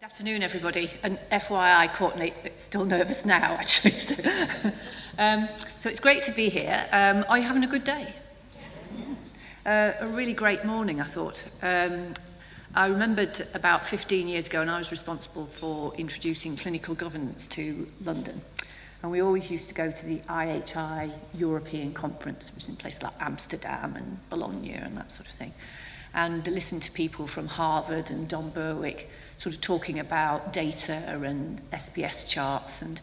Afternoon, everybody, and FYI, Courtney, it's still nervous now, actually. So it's great to be here. Are you having a good day? A really great morning, I thought. I remembered about 15 years ago, and I was responsible for introducing clinical governance to London. And we always used to go to the IHI European Conference, which was in places like Amsterdam and Bologna and that sort of thing, and listen to people from Harvard and Don Berwick sort of talking about data and SPS charts. And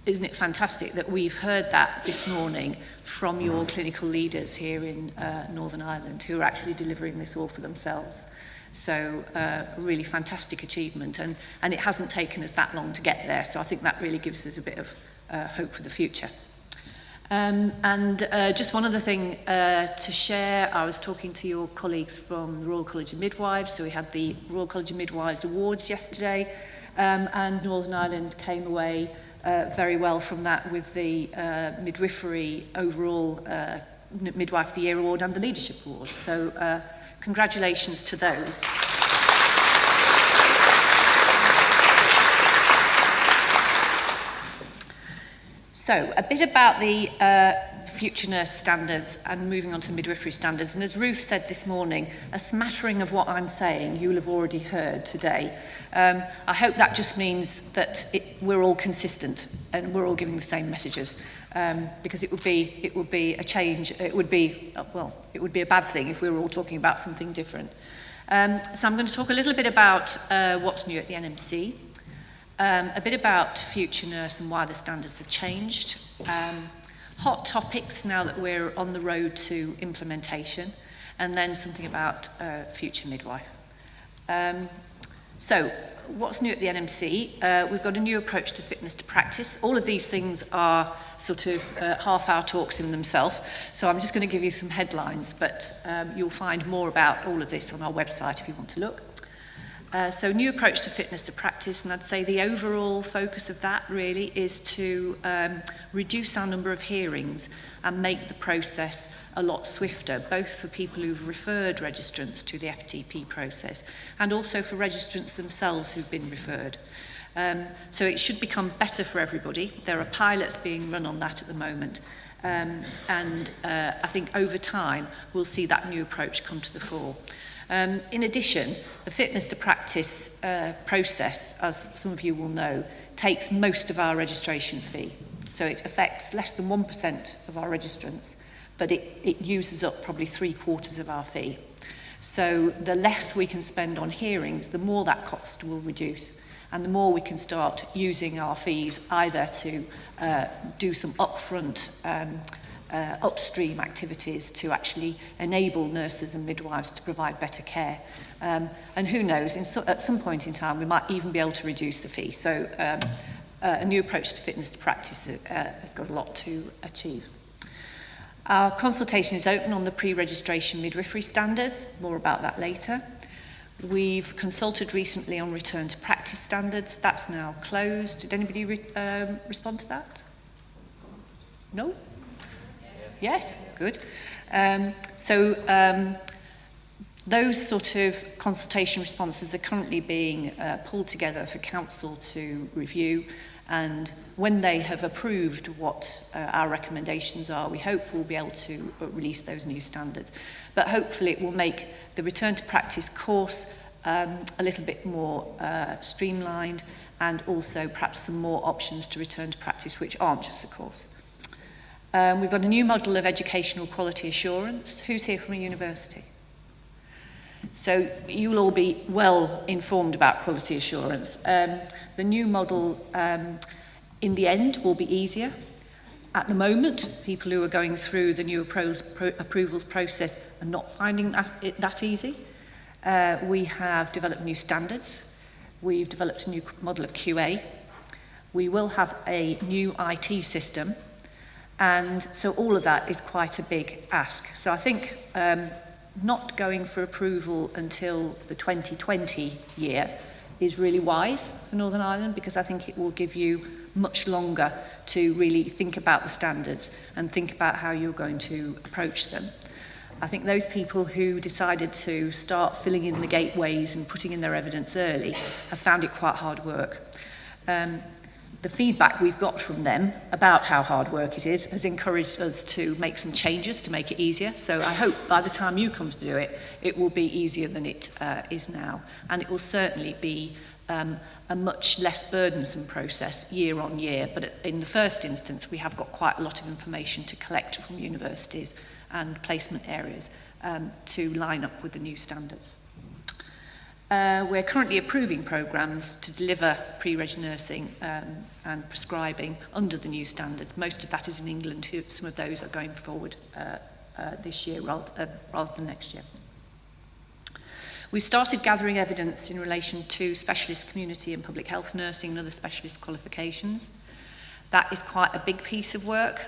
isn't it fantastic that we've heard that this morning from your clinical leaders here in Northern Ireland, who are actually delivering this all for themselves. So a really fantastic achievement, and it hasn't taken us that long to get there, so I think that really gives us a bit of hope for the future. Just one other thing to share. I was talking to your colleagues from the Royal College of Midwives, so we had the Royal College of Midwives Awards yesterday, and Northern Ireland came away very well from that with the Midwifery overall Midwife of the Year Award and the Leadership Award. So congratulations to those. So, a bit about the future nurse standards and moving on to the midwifery standards. And as Ruth said this morning, a smattering of what I'm saying you'll have already heard today. I hope that just means that we're all consistent and we're all giving the same messages. Because it would be a change. It would be a bad thing if we were all talking about something different. So I'm going to talk a little bit about what's new at the NMC. A bit about future nurse and why the standards have changed. Hot topics now that we're on the road to implementation, and then something about future midwife. So what's new at the NMC? We've got a new approach to fitness to practice. All of these things are sort of half-hour talks in themselves, so I'm just going to give you some headlines, but you'll find more about all of this on our website if you want to look. So new approach to fitness to practice, and I'd say the overall focus of that really is to reduce our number of hearings and make the process a lot swifter, both for people who've referred registrants to the FTP process and also for registrants themselves who've been referred. So it should become better for everybody. There are pilots being run on that at the moment. I think over time we'll see that new approach come to the fore. In addition, the fitness to practice process, as some of you will know, takes most of our registration fee. So it affects less than 1% of our registrants, but it uses up probably 3/4 of our fee. So the less we can spend on hearings, the more that cost will reduce, and the more we can start using our fees either to do some upfront upstream activities to actually enable nurses and midwives to provide better care. And who knows, at some point in time, we might even be able to reduce the fee. So a new approach to fitness to practice has got a lot to achieve. Our consultation is open on the pre-registration midwifery standards. More about that later. We've consulted recently on return to practice standards. That's now closed. Did anybody respond to that? No? Yes, good. Those sort of consultation responses are currently being pulled together for Council to review, and when they have approved what our recommendations are, we hope we'll be able to release those new standards. But hopefully it will make the return to practice course a little bit more streamlined, and also perhaps some more options to return to practice which aren't just the course. We've got a new model of educational quality assurance. Who's here from a university? So you'll all be well informed about quality assurance. The new model, in the end, will be easier. At the moment, people who are going through the new approvals process are not finding that easy. We have developed new standards. We've developed a new model of QA. We will have a new IT system. And so all of that is quite a big ask. So I think not going for approval until the 2020 year is really wise for Northern Ireland, because I think it will give you much longer to really think about the standards and think about how you're going to approach them. I think those people who decided to start filling in the gateways and putting in their evidence early have found it quite hard work. The feedback we've got from them about how hard work it is has encouraged us to make some changes to make it easier. So I hope by the time you come to do it, it will be easier than it is now. And it will certainly be a much less burdensome process year on year. But in the first instance, we have got quite a lot of information to collect from universities and placement areas to line up with the new standards. We're currently approving programmes to deliver pre-reg nursing and prescribing under the new standards. Most of that is in England. Some of those are going forward this year rather than next year. We've started gathering evidence in relation to specialist community and public health nursing and other specialist qualifications. That is quite a big piece of work.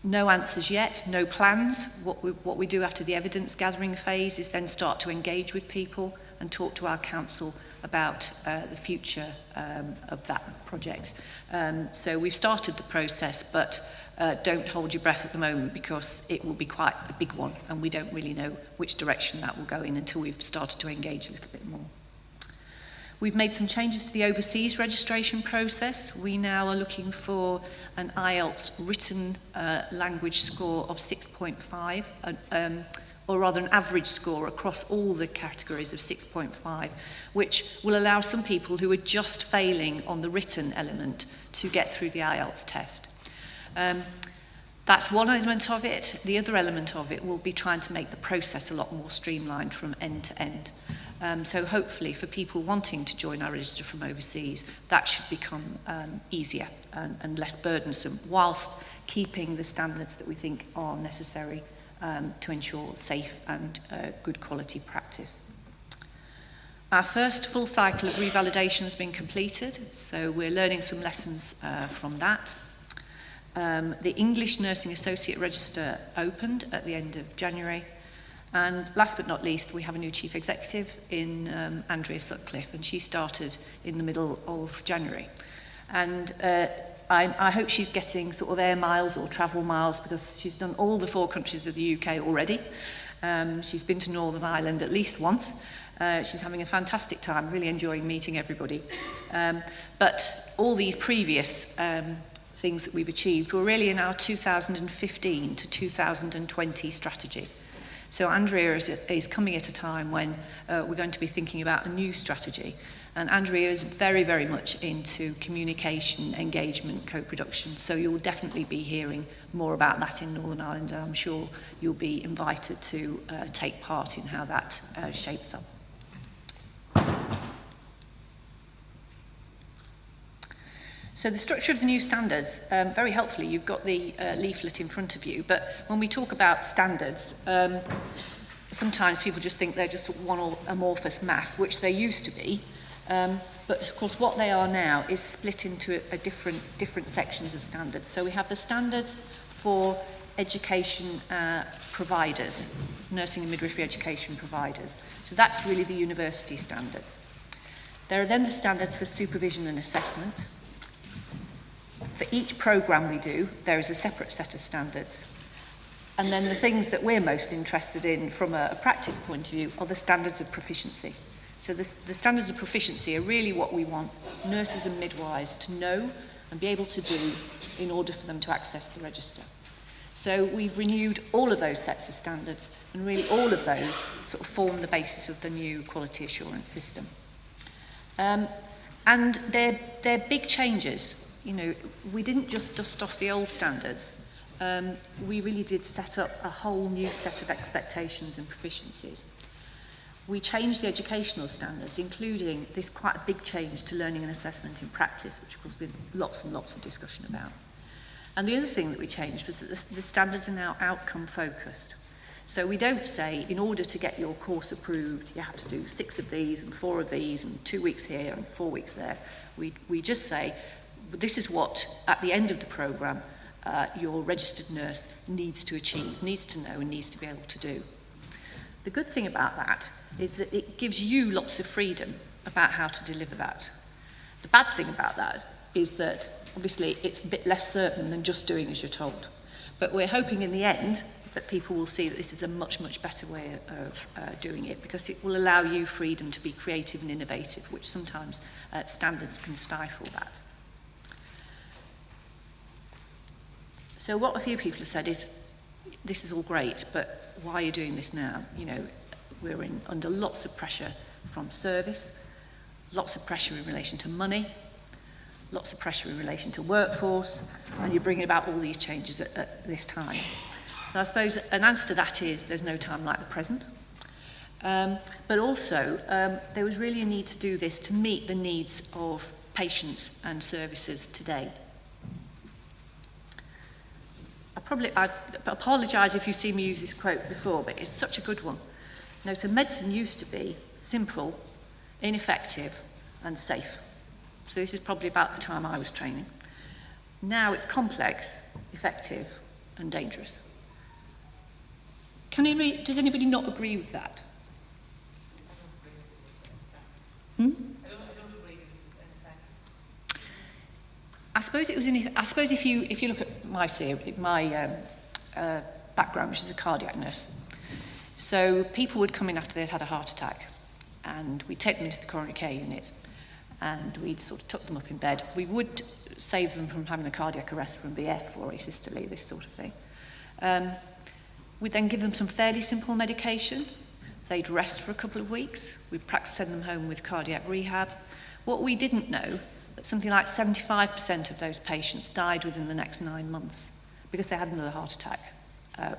No answers yet, no plans. What we do after the evidence gathering phase is then start to engage with people and talk to our council about the future of that project. So we've started the process, but don't hold your breath at the moment because it will be quite a big one and we don't really know which direction that will go in until we've started to engage a little bit more. We've made some changes to the overseas registration process. We now are looking for an IELTS written language score of 6.5, or rather an average score across all the categories of 6.5, which will allow some people who are just failing on the written element to get through the IELTS test. That's one element of it. The other element of it will be trying to make the process a lot more streamlined from end to end. So hopefully for people wanting to join our register from overseas, that should become easier and less burdensome, whilst keeping the standards that we think are necessary to ensure safe and good quality practice. Our first full cycle of revalidation has been completed, so we're learning some lessons from that. The English Nursing Associate Register opened at the end of January. And last but not least, we have a new chief executive in Andrea Sutcliffe, and she started in the middle of January. And I hope she's getting sort of air miles or travel miles because she's done all the 4 countries of the UK already. She's been to Northern Ireland at least once. She's having a fantastic time, really enjoying meeting everybody. But all these previous things that we've achieved were really in our 2015 to 2020 strategy. So Andrea is coming at a time when we're going to be thinking about a new strategy. And Andrea is very, very much into communication, engagement, co-production. So you'll definitely be hearing more about that in Northern Ireland. And I'm sure you'll be invited to take part in how that shapes up. So the structure of the new standards, very helpfully, you've got the leaflet in front of you, but when we talk about standards, sometimes people just think they're just one amorphous mass, which they used to be, but of course what they are now is split into different sections of standards. So we have the standards for education providers, nursing and midwifery education providers. So that's really the university standards. There are then the standards for supervision and assessment. For each programme we do, there is a separate set of standards. And then the things that we're most interested in from a practice point of view are the standards of proficiency. So the standards of proficiency are really what we want nurses and midwives to know and be able to do in order for them to access the register. So we've renewed all of those sets of standards, and really all of those sort of form the basis of the new quality assurance system. And they're big changes. You know, we didn't just dust off the old standards. We really did set up a whole new set of expectations and proficiencies. We changed the educational standards, including this quite a big change to learning and assessment in practice, which of course there's lots and lots of discussion about. And the other thing that we changed was that the standards are now outcome focused. So we don't say, in order to get your course approved, you have to do 6 of these and 4 of these and 2 weeks here and 4 weeks there. We just say, this is what, at the end of the programme, your registered nurse needs to achieve, needs to know and needs to be able to do. The good thing about that is that it gives you lots of freedom about how to deliver that. The bad thing about that is that, obviously, it's a bit less certain than just doing as you're told. But we're hoping in the end that people will see that this is a much, much better way of doing it, because it will allow you freedom to be creative and innovative, which sometimes standards can stifle that. So what a few people have said is, this is all great, but why are you doing this now? You know, we're under lots of pressure from service, lots of pressure in relation to money, lots of pressure in relation to workforce, and you're bringing about all these changes at this time. So I suppose an answer to that is there's no time like the present. But also, there was really a need to do this to meet the needs of patients and services today. I apologise if you've seen me use this quote before, but it's such a good one. You know, so medicine used to be simple, ineffective, and safe. So this is probably about the time I was training. Now it's complex, effective, and dangerous. Does anybody not agree with that? I don't agree with this. I suppose if you look at my background, which is a cardiac nurse. So people would come in after they'd had a heart attack, and we'd take them into the coronary care unit, and we'd sort of tuck them up in bed. We would save them from having a cardiac arrest from VF or asystole, this sort of thing. We'd then give them some fairly simple medication. They'd rest for a couple of weeks. We'd perhaps send them home with cardiac rehab. What we didn't know, that something like 75% of those patients died within the next 9 months because they had another heart attack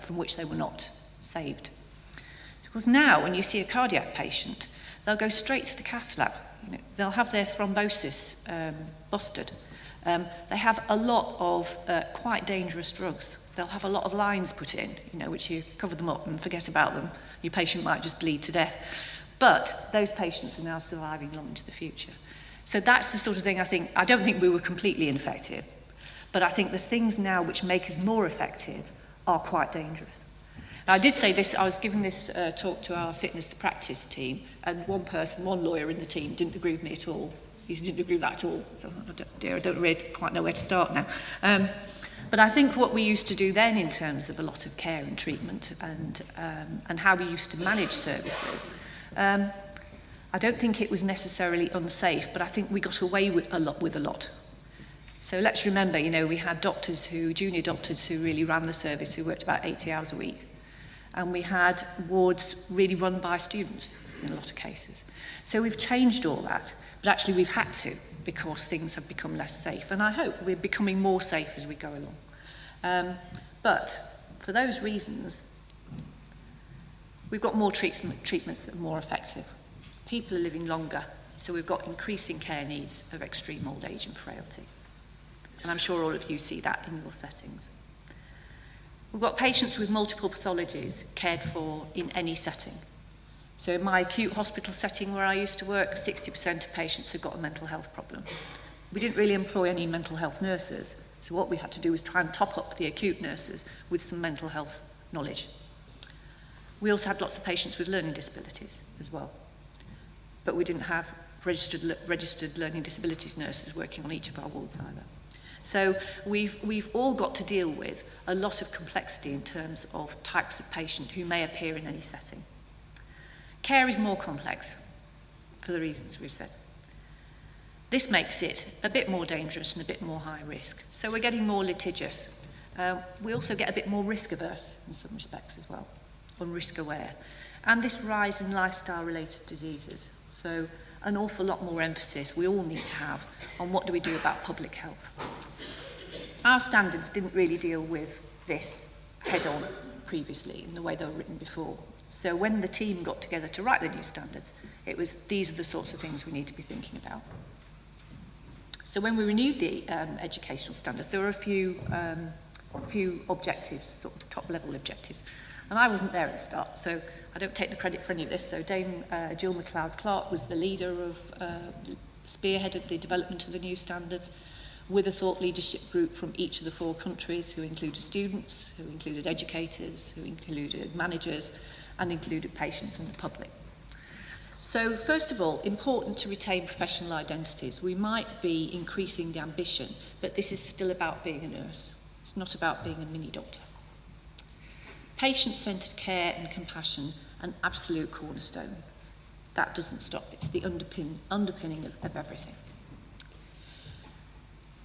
from which they were not saved. Because now, when you see a cardiac patient, they'll go straight to the cath lab. You know, they'll have their thrombosis busted. They have a lot of quite dangerous drugs. They'll have a lot of lines put in, you know, which you cover them up and forget about them. Your patient might just bleed to death. But those patients are now surviving long into the future. So that's the sort of thing I don't think we were completely ineffective, but I think the things now which make us more effective are quite dangerous. Now, I did say this, I was giving this talk to our fitness to practice team, and one lawyer in the team didn't agree with me at all. He didn't agree with that at all. So, I don't really quite know where to start now. But I think what we used to do then in terms of a lot of care and treatment and how we used to manage services, I don't think it was necessarily unsafe, but I think we got away with a lot. So let's remember, you know, we had junior doctors who really ran the service, who worked about 80 hours a week. And we had wards really run by students in a lot of cases. So we've changed all that, but actually we've had to, because things have become less safe. And I hope we're becoming more safe as we go along. But for those reasons, we've got more treatments that are more effective. People are living longer, so we've got increasing care needs of extreme old age and frailty. And I'm sure all of you see that in your settings. We've got patients with multiple pathologies cared for in any setting. So in my acute hospital setting where I used to work, 60% of patients have got a mental health problem. We didn't really employ any mental health nurses, so what we had to do was try and top up the acute nurses with some mental health knowledge. We also had lots of patients with learning disabilities as well, but we didn't have registered learning disabilities nurses working on each of our wards either. So we've all got to deal with a lot of complexity in terms of types of patient who may appear in any setting. Care is more complex for the reasons we've said. This makes it a bit more dangerous and a bit more high risk. So we're getting more litigious. We also get a bit more risk averse in some respects as well, or risk aware. And this rise in lifestyle related diseases. So an awful lot more emphasis we all need to have on what do we do about public health. Our standards didn't really deal with this head on previously in the way they were written before. So when the team got together to write the new standards, it was these are the sorts of things we need to be thinking about. So when we renewed the educational standards, there were a few objectives, sort of top level objectives. And I wasn't there at the start, so I don't take the credit for any of this. So Dame Jill MacLeod-Clark was the leader of, spearheaded the development of the new standards with a thought leadership group from each of the 4 countries who included students, who included educators, who included managers, and included patients and the public. So first of all, important to retain professional identities. We might be increasing the ambition, but this is still about being a nurse. It's not about being a mini doctor. Patient-centred care and compassion, an absolute cornerstone. That doesn't stop. It's the underpinning of everything.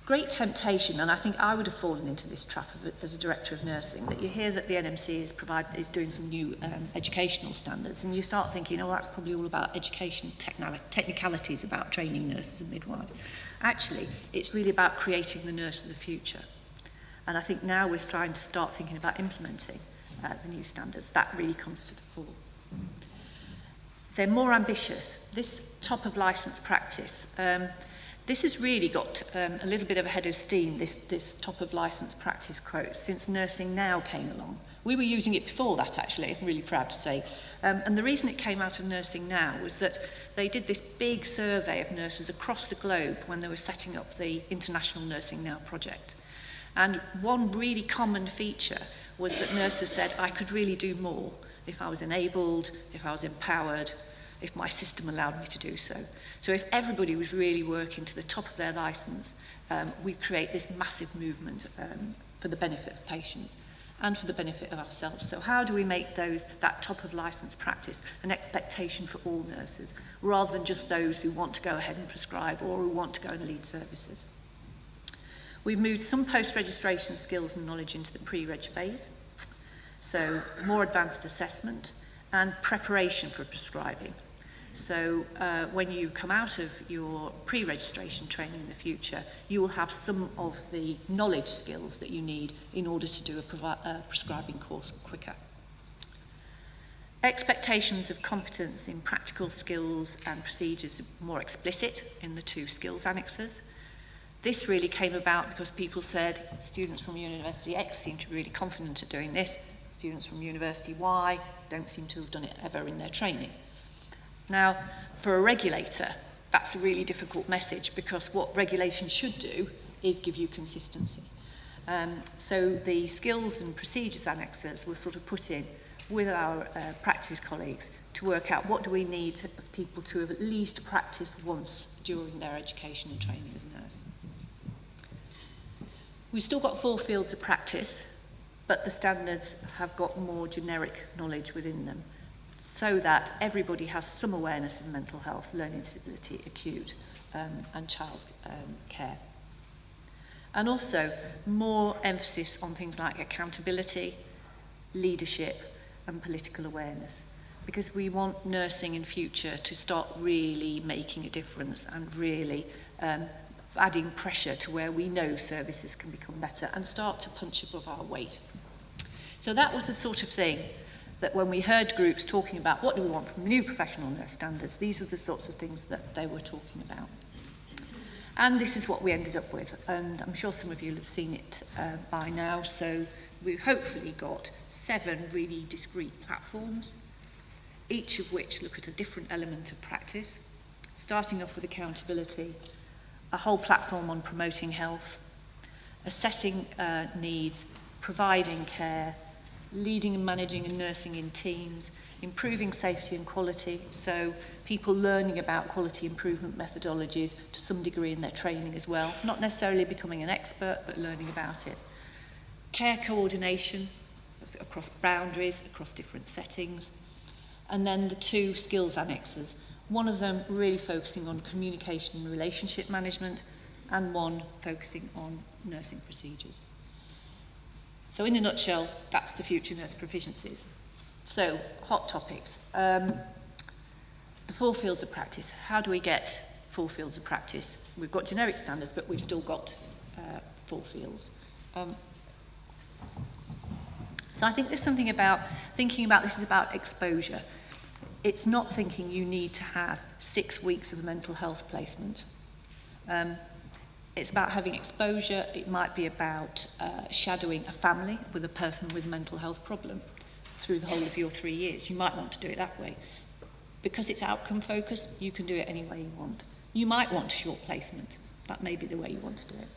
Great temptation, and I think I would have fallen into this trap as a director of nursing, that you hear that the NMC is doing some new educational standards, and you start thinking, oh, that's probably all about education technicalities about training nurses and midwives. Actually, it's really about creating the nurse of the future. And I think now we're trying to start thinking about implementing the new standards. That really comes to the fore. They're more ambitious. This top of licence practice, this has really got a little bit of a head of steam, this top of licence practice quote, since Nursing Now came along. We were using it before that, actually, I'm really proud to say. And the reason it came out of Nursing Now was that they did this big survey of nurses across the globe when they were setting up the International Nursing Now project. And one really common feature was that nurses said, I could really do more if I was enabled, if I was empowered, if my system allowed me to do so. So if everybody was really working to the top of their licence, we'd create this massive movement for the benefit of patients and for the benefit of ourselves. So how do we make that top of licence practice an expectation for all nurses, rather than just those who want to go ahead and prescribe or who want to go and lead services? We've moved some post-registration skills and knowledge into the pre-reg phase, so more advanced assessment and preparation for prescribing. So when you come out of your pre-registration training in the future, you will have some of the knowledge skills that you need in order to do a prescribing course quicker. Expectations of competence in practical skills and procedures are more explicit in the 2 skills annexes. This really came about because people said students from University X seem to be really confident at doing this, students from University Y don't seem to have done it ever in their training. Now, for a regulator, that's a really difficult message, because what regulation should do is give you consistency. So the skills and procedures annexes were sort of put in with our practice colleagues to work out what do we need of people to have at least practiced once during their education and training as a nurse. We've still got 4 fields of practice, but the standards have got more generic knowledge within them, so that everybody has some awareness of mental health, learning disability, acute and child care. And also more emphasis on things like accountability, leadership and political awareness, because we want nursing in future to start really making a difference and really adding pressure to where we know services can become better and start to punch above our weight. So that was the sort of thing that when we heard groups talking about what do we want from new professional nurse standards, these were the sorts of things that they were talking about. And this is what we ended up with, and I'm sure some of you have seen it by now. So we've hopefully got 7 really discrete platforms, each of which look at a different element of practice, starting off with accountability, a whole platform on promoting health, assessing needs, providing care, leading and managing and nursing in teams, improving safety and quality, so people learning about quality improvement methodologies to some degree in their training as well, not necessarily becoming an expert, but learning about it. Care coordination across boundaries, across different settings, and then the 2 skills annexes, one of them really focusing on communication and relationship management, and one focusing on nursing procedures. So in a nutshell, that's the future nurse proficiencies. So, hot topics. The 4 fields of practice. How do we get 4 fields of practice? We've got generic standards, but we've still got 4 fields. So I think there's something about thinking about this is about exposure. It's not thinking you need to have 6 weeks of mental health placement. It's about having exposure. It might be about shadowing a family with a person with a mental health problem through the whole of your 3 years. You might want to do it that way. Because it's outcome focused, you can do it any way you want. You might want a short placement. That may be the way you want to do it.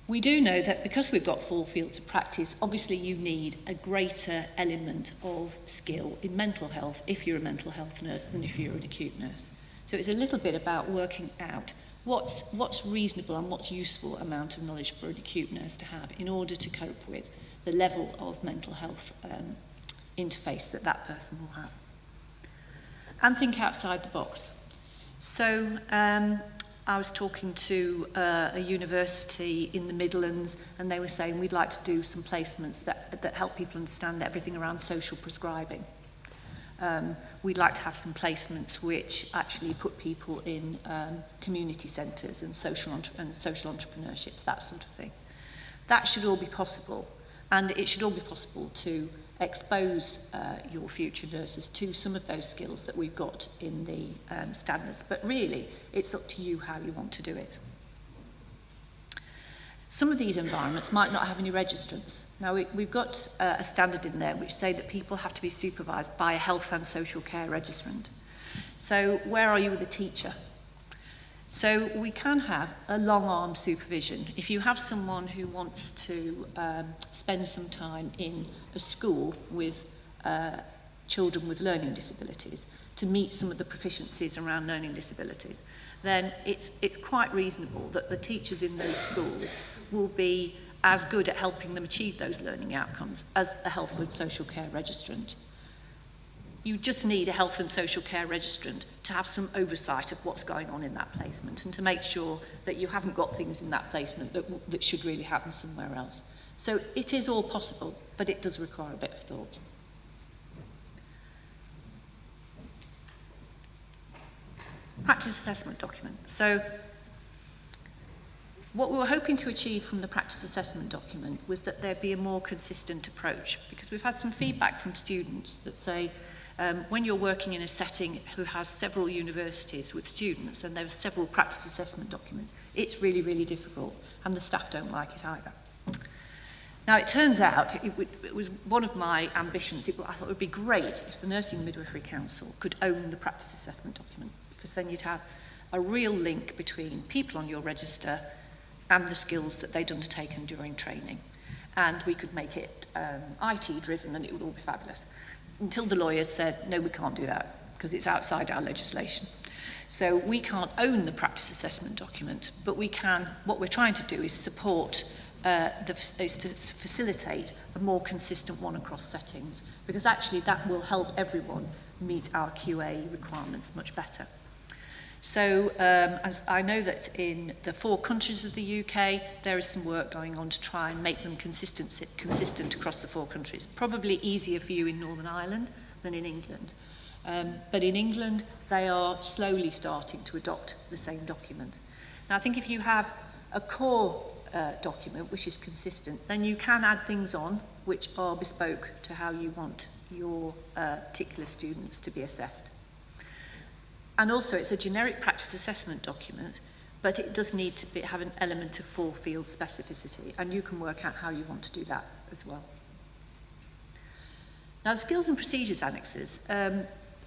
We do know that because we've got 4 fields of practice, obviously you need a greater element of skill in mental health if you're a mental health nurse than if you're an acute nurse. So it's a little bit about working out what's reasonable and what's useful amount of knowledge for an acute nurse to have in order to cope with the level of mental health interface that that person will have. And think outside the box. So I was talking to a university in the Midlands, and they were saying we'd like to do some placements that help people understand everything around social prescribing. We'd like to have some placements which actually put people in community centres and social entrepreneurships, that sort of thing. That should all be possible, and it should all be possible to expose your future nurses to some of those skills that we've got in the standards. But really, it's up to you how you want to do it. Some of these environments might not have any registrants. Now, we've got a standard in there which say that people have to be supervised by a health and social care registrant. So where are you with a teacher? So we can have a long-arm supervision. If you have someone who wants to spend some time in a school with children with learning disabilities to meet some of the proficiencies around learning disabilities, then it's quite reasonable that the teachers in those schools will be as good at helping them achieve those learning outcomes as a health and social care registrant. You just need a health and social care registrant to have some oversight of what's going on in that placement and to make sure that you haven't got things in that placement that should really happen somewhere else. So it is all possible, but it does require a bit of thought. Practice assessment document. So what we were hoping to achieve from the practice assessment document was that there'd be a more consistent approach, because we've had some feedback from students that say when you're working in a setting who has several universities with students and there are several practice assessment documents, it's really, really difficult, and the staff don't like it either. Now, it turns out it was one of my ambitions. I thought it would be great if the Nursing Midwifery Council could own the practice assessment document, because then you'd have a real link between people on your register and the skills that they'd undertaken during training. And we could make it IT driven, and it would all be fabulous. Until the lawyers said, no, we can't do that, because it's outside our legislation. So we can't own the practice assessment document, but we can, what we're trying to do is support, is to facilitate a more consistent one across settings, because actually that will help everyone meet our QA requirements much better. So as I know that in the 4 countries of the UK, there is some work going on to try and make them consistent across the 4 countries. Probably easier for you in Northern Ireland than in England. But in England, they are slowly starting to adopt the same document. Now, I think if you have a core document which is consistent, then you can add things on which are bespoke to how you want your particular students to be assessed. And also, it's a generic practice assessment document, but it does need to have an element of 4-field specificity, and you can work out how you want to do that as well. Now, the skills and procedures annexes,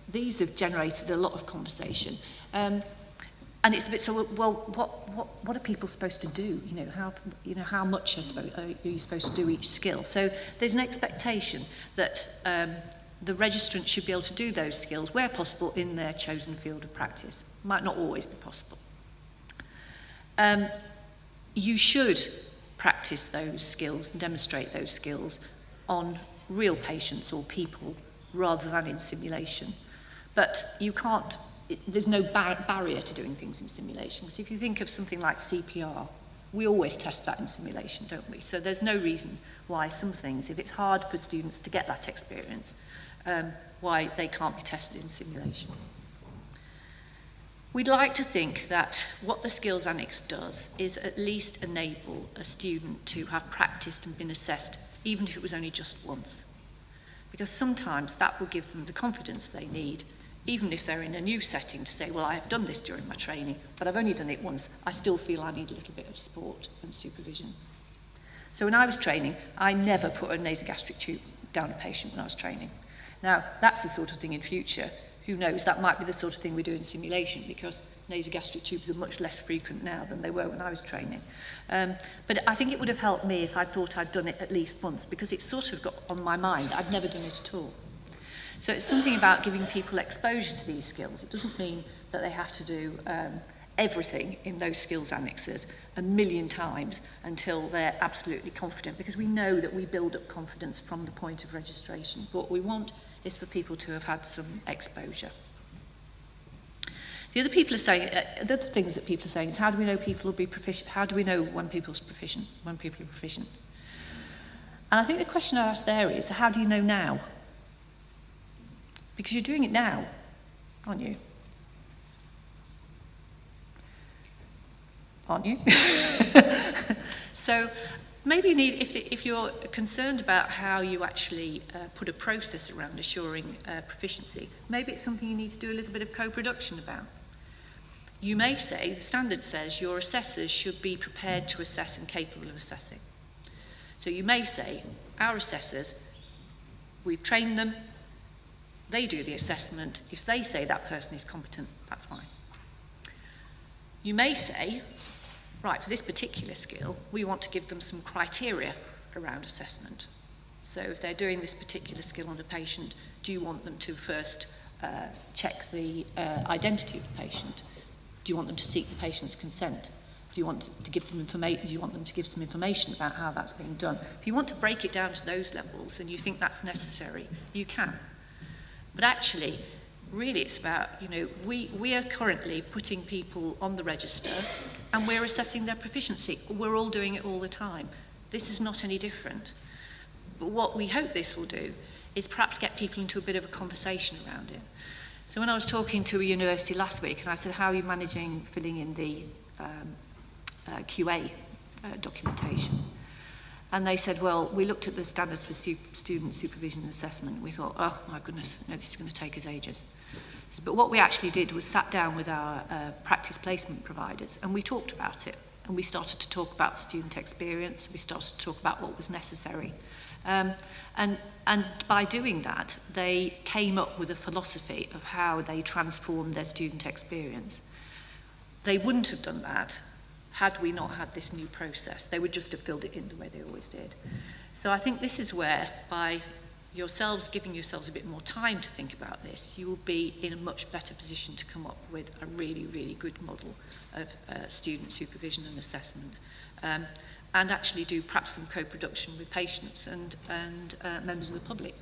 these have generated a lot of conversation. And it's a bit so, well, what are people supposed to do? How much are you supposed to do each skill? So there's an expectation that the registrant should be able to do those skills where possible in their chosen field of practice. Might not always be possible. You should practice those skills and demonstrate those skills on real patients or people rather than in simulation. But you can't, there's no barrier to doing things in simulation. Because if you think of something like CPR, we always test that in simulation, don't we? So there's no reason why some things, if it's hard for students to get that experience, why they can't be tested in simulation. We'd like to think that what the Skills Annex does is at least enable a student to have practiced and been assessed, even if it was only just once. Because sometimes that will give them the confidence they need, even if they're in a new setting, to say, well, I have done this during my training, but I've only done it once. I still feel I need a little bit of support and supervision. So when I was training, I never put a nasogastric tube down a patient when I was training. Now, that's the sort of thing in future. Who knows, that might be the sort of thing we do in simulation, because nasogastric tubes are much less frequent now than they were when I was training. But I think it would have helped me if I thought I'd done it at least once, because it sort of got on my mind. I'd never done it at all. So it's something about giving people exposure to these skills. It doesn't mean that they have to do everything in those skills annexes a million times until they're absolutely confident, because we know that we build up confidence from the point of registration. What we want is for people to have had some exposure. The other things that people are saying is, how do we know people will be proficient? How do we know when people are proficient? And I think the question I asked there is, how do you know now? Because you're doing it now, aren't you? Aren't you? So maybe you need, if you're concerned about how you actually put a process around assuring proficiency, maybe it's something you need to do a little bit of co-production about. You may say, the standard says your assessors should be prepared to assess and capable of assessing. So you may say, our assessors, we've trained them, they do the assessment. If they say that person is competent, that's fine. You may say, right, for this particular skill, we want to give them some criteria around assessment. So if they're doing this particular skill on a patient, do you want them to first check the identity of the patient? Do you want them to seek the patient's consent? Do you want to give them information? Do you want them to give some information about how that's being done? If you want to break it down to those levels and you think that's necessary, you can. But actually, really it's about, we are currently putting people on the register and we're assessing their proficiency. We're all doing it all the time. This is not any different. But what we hope this will do is perhaps get people into a bit of a conversation around it. So when I was talking to a university last week and I said, how are you managing filling in the QA documentation? And they said, well, we looked at the standards for student supervision and assessment. We thought, oh my goodness, no, this is going to take us ages. But what we actually did was sat down with our practice placement providers and we talked about it. And we started to talk about the student experience. We started to talk about what was necessary. And by doing that, they came up with a philosophy of how they transformed their student experience. They wouldn't have done that had we not had this new process. They would just have filled it in the way they always did. So I think this is where, by giving yourselves a bit more time to think about this, you will be in a much better position to come up with a really, really good model of student supervision and assessment. And actually do perhaps some co-production with patients and members of the public.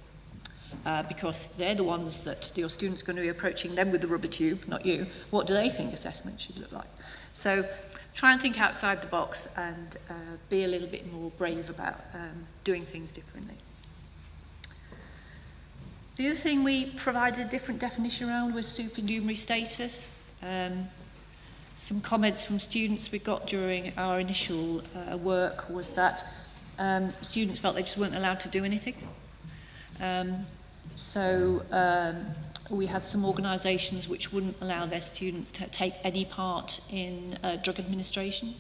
Because they're the ones that your students are going to be approaching them with the rubber tube, not you. What do they think assessment should look like? So try and think outside the box and be a little bit more brave about doing things differently. The other thing we provided a different definition around was supernumerary status. Some comments from students we got during our initial work was that students felt they just weren't allowed to do anything. So we had some organisations which wouldn't allow their students to take any part in drug administration,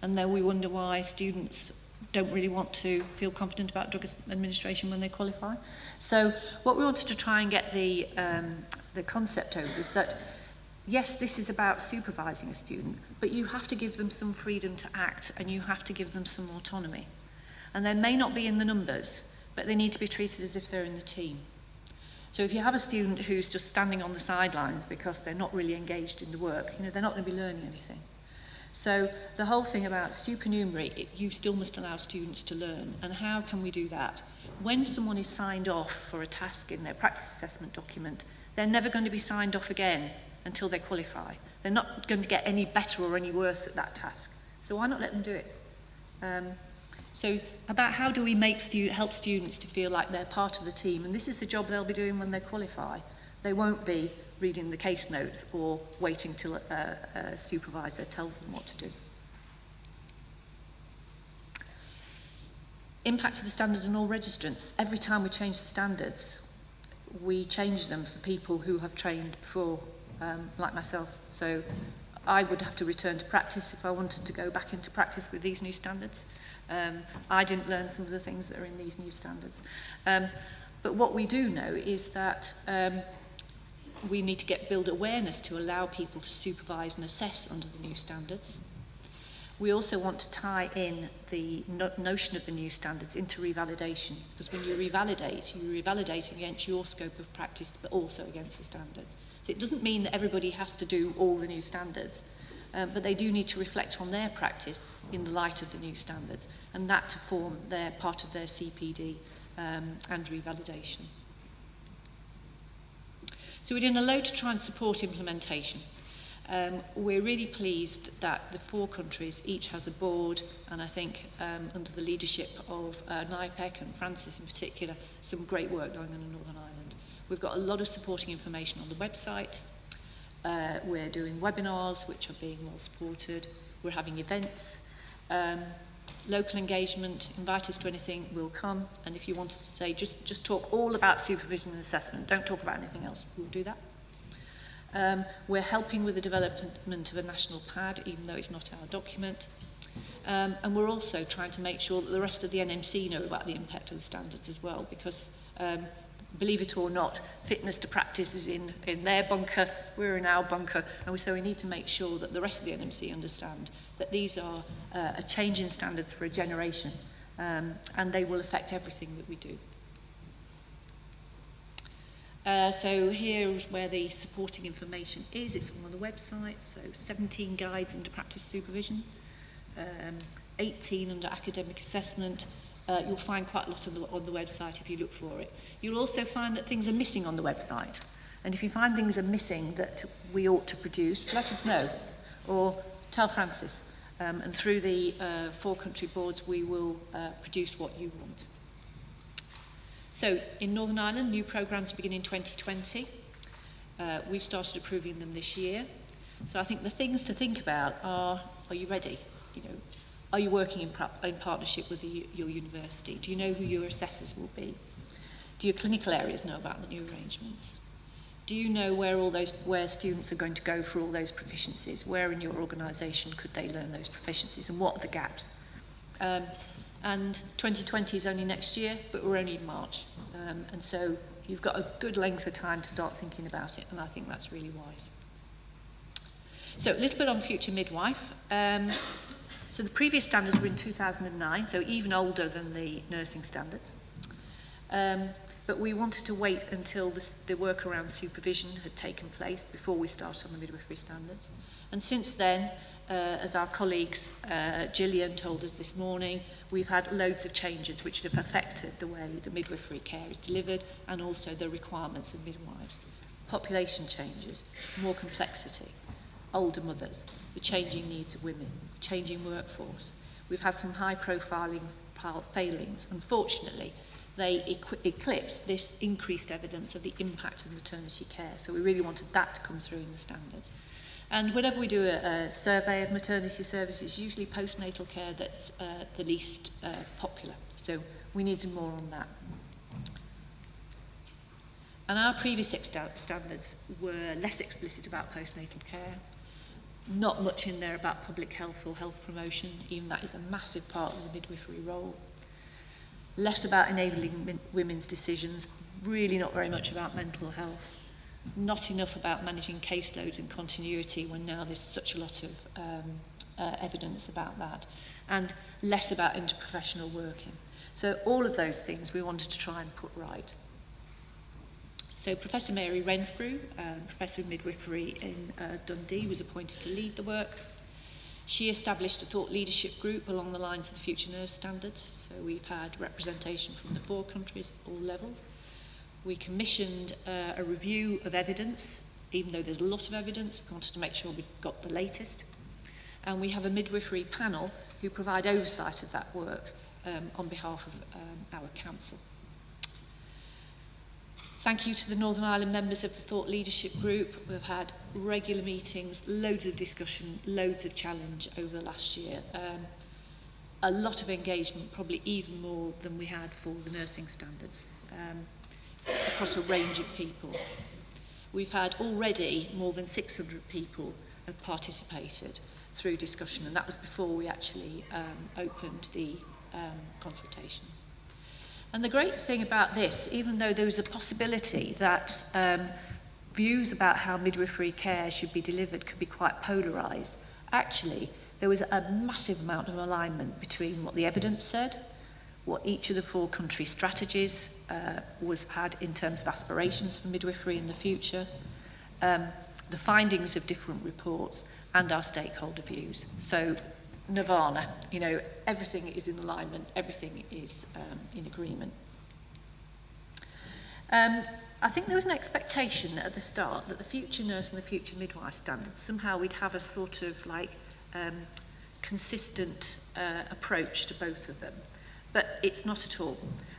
and then we wonder why students don't really want to feel confident about drug administration when they qualify. So what we wanted to try and get the concept over is that yes, this is about supervising a student, but you have to give them some freedom to act and you have to give them some autonomy. And they may not be in the numbers, but they need to be treated as if they're in the team. So if you have a student who's just standing on the sidelines because they're not really engaged in the work, they're not going to be learning anything. So the whole thing about supernumerary, you still must allow students to learn. And how can we do that? When someone is signed off for a task in their practice assessment document, they're never going to be signed off again until they qualify. They're not going to get any better or any worse at that task. So why not let them do it? So about how do we help students to feel like they're part of the team, and this is the job they'll be doing when they qualify. They won't be reading the case notes or waiting till a supervisor tells them what to do. Impact of the standards on all registrants. Every time we change the standards, we change them for people who have trained before, like myself. So I would have to return to practice if I wanted to go back into practice with these new standards. I didn't learn some of the things that are in these new standards. But what we do know is that we need to build awareness to allow people to supervise and assess under the new standards. We also want to tie in the notion of the new standards into revalidation, because when you revalidate, you're revalidating against your scope of practice, but also against the standards. So it doesn't mean that everybody has to do all the new standards, but they do need to reflect on their practice in the light of the new standards, and that to form their part of their CPD and revalidation. So we're doing a load to try and support implementation. We're really pleased that the 4 countries each has a board, and I think under the leadership of NIPEC and Francis in particular, some great work going on in Northern Ireland. We've got a lot of supporting information on the website. We're doing webinars which are being well supported. We're having events. Local engagement, invite us to anything, we'll come. And if you want us to say, just talk all about supervision and assessment, don't talk about anything else, we'll do that. We're helping with the development of a national pad, even though it's not our document. And we're also trying to make sure that the rest of the NMC know about the impact of the standards as well, because believe it or not, fitness to practice is in their bunker, we're in our bunker, and so we need to make sure that the rest of the NMC understand that these are a change in standards for a generation, and they will affect everything that we do. So here's where the supporting information is. It's all on the website, so 17 guides into practice supervision, 18 under academic assessment. You'll find quite a lot on the website if you look for it. You'll also find that things are missing on the website. And if you find things are missing that we ought to produce, let us know. Or tell Francis. And through the 4 country boards, we will produce what you want. So in Northern Ireland, new programmes begin in 2020. We've started approving them this year. So I think the things to think about are you ready? You know, are you working in partnership with your university? Do you know who your assessors will be? Do your clinical areas know about the new arrangements? Do you know where students are going to go for all those proficiencies? Where in your organisation could they learn those proficiencies, and what are the gaps? And 2020 is only next year, but we're only in March. And so you've got a good length of time to start thinking about it, and I think that's really wise. So a little bit on future midwife. So the previous standards were in 2009, so even older than the nursing standards. But we wanted to wait until the work around supervision had taken place before we started on the midwifery standards. And since then, as our colleagues Gillian told us this morning, we've had loads of changes which have affected the way the midwifery care is delivered and also the requirements of midwives. Population changes, more complexity, older mothers, the changing needs of women, changing workforce. We've had some high-profile failings. Unfortunately, they eclipse this increased evidence of the impact of maternity care. So we really wanted that to come through in the standards. And whenever we do a survey of maternity services, it's usually postnatal care that's the least popular. So we needed more on that. And our previous standards were less explicit about postnatal care. Not much in there about public health or health promotion, even that is a massive part of the midwifery role. Less about enabling women's decisions, really not very much about mental health. Not enough about managing caseloads and continuity when now there's such a lot of evidence about that. And less about interprofessional working. So all of those things we wanted to try and put right. So Professor Mary Renfrew, Professor of Midwifery in Dundee, was appointed to lead the work. She established a thought leadership group along the lines of the Future Nurse Standards. So we've had representation from the 4 countries at all levels. We commissioned a review of evidence, even though there's a lot of evidence, we wanted to make sure we got the latest. And we have a midwifery panel who provide oversight of that work on behalf of our council. Thank you to the Northern Ireland members of the Thought Leadership Group. We've had regular meetings, loads of discussion, loads of challenge over the last year. A lot of engagement, probably even more than we had for the nursing standards, across a range of people. We've had already more than 600 people have participated through discussion, and that was before we actually opened the consultation. And the great thing about this, even though there was a possibility that views about how midwifery care should be delivered could be quite polarised, actually there was a massive amount of alignment between what the evidence said, what each of the 4 country strategies had in terms of aspirations for midwifery in the future, the findings of different reports, and our stakeholder views. So nirvana, you know, everything is in alignment, everything is in agreement. I think there was an expectation at the start that the future nurse and the future midwife standards, somehow we'd have a sort of like consistent approach to both of them. But it's not at all.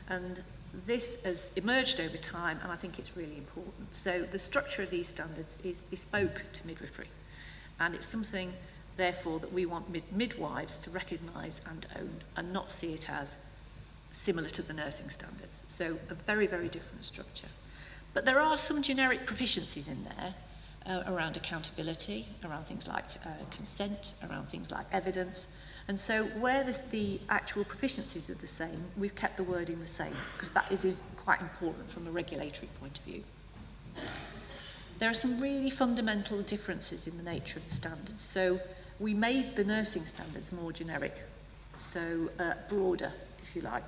And this has emerged over time, and I think it's really important. So the structure of these standards is bespoke to midwifery. And it's something, therefore, that we want midwives to recognise and own and not see it as similar to the nursing standards. So a very, very different structure. But there are some generic proficiencies in there around accountability, around things like consent, around things like evidence. And so where the actual proficiencies are the same, we've kept the wording the same, because that is quite important from a regulatory point of view. There are some really fundamental differences in the nature of the standards. So we made the nursing standards more generic, so broader, if you like.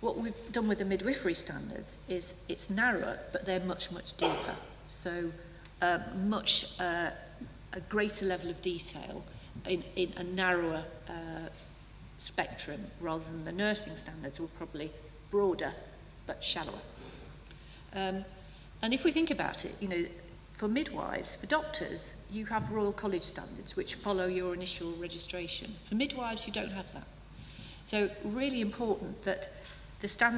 What we've done with the midwifery standards is it's narrower, but they're much, much deeper. So a greater level of detail in a narrower spectrum, rather than the nursing standards were probably broader but shallower. And if we think about it, you know, for midwives, for doctors, you have Royal College standards which follow your initial registration. For midwives, you don't have that. So really important that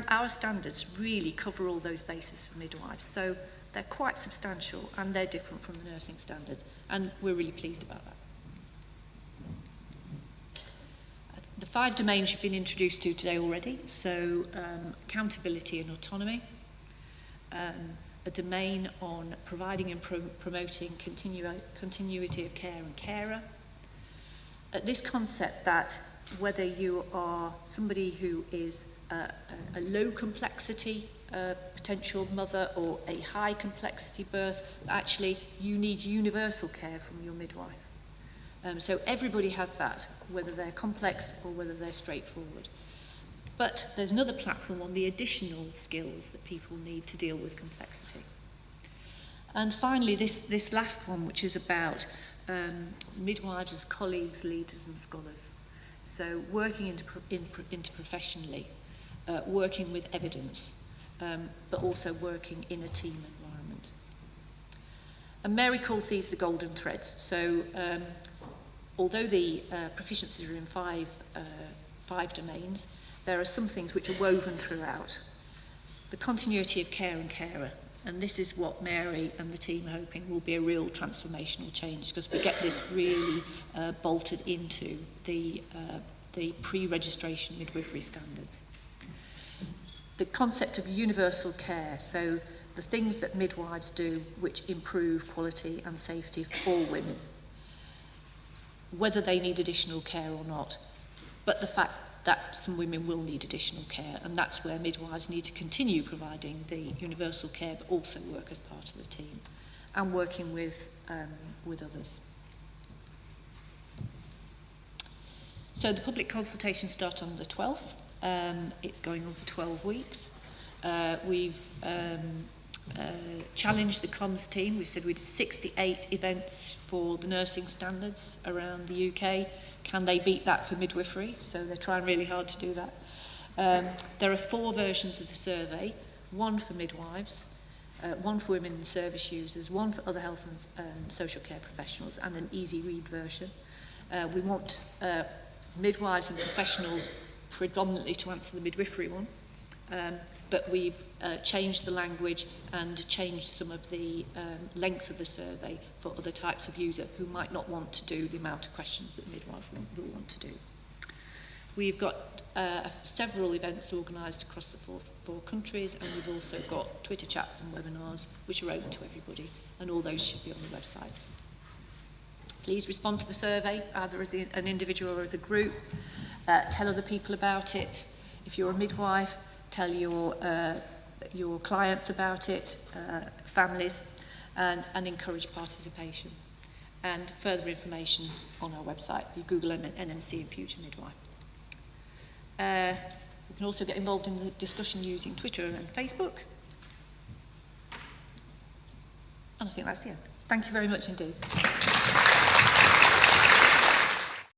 our standards really cover all those bases for midwives. So they're quite substantial and they're different from the nursing standards, and we're really pleased about that. The 5 domains you've been introduced to today already, so accountability and autonomy, a domain on providing and promoting continuity of care and carer. This concept that whether you are somebody who is a low complexity potential mother or a high complexity birth, actually you need universal care from your midwife. So everybody has that, whether they're complex or whether they're straightforward. But there's another platform on the additional skills that people need to deal with complexity. And finally, this last one, which is about midwives as colleagues, leaders and scholars. So working interprofessionally, working with evidence, but also working in a team environment. And Mary calls these the golden threads. So although the proficiencies are in five domains, there are some things which are woven throughout. The continuity of care and carer, and this is what Mary and the team are hoping will be a real transformational change, because we get this really bolted into the pre-registration midwifery standards. The concept of universal care, so the things that midwives do which improve quality and safety for all women, whether they need additional care or not, but the fact that some women will need additional care, and that's where midwives need to continue providing the universal care, but also work as part of the team and working with others. So the public consultation starts on the 12th. It's going on for 12 weeks. We've challenged the comms team. We've said we did 68 events for the nursing standards around the UK. Can they beat that for midwifery? So they're trying really hard to do that. There are 4 versions of the survey, one for midwives, one for women and service users, one for other health and social care professionals, and an easy read version. We want midwives and professionals predominantly to answer the midwifery one, but we've changed the language and changed some of the length of the survey for other types of user who might not want to do the amount of questions that midwives will want to do. We've got several events organised across the four countries, and we've also got Twitter chats and webinars which are open to everybody, and all those should be on the website. Please respond to the survey, either as an individual or as a group. Tell other people about it. If you're a midwife, tell your clients about it, families, and encourage participation. And further information on our website. You Google NMC and Future Midwife. You can also get involved in the discussion using Twitter and Facebook. And I think that's the end. Thank you very much indeed.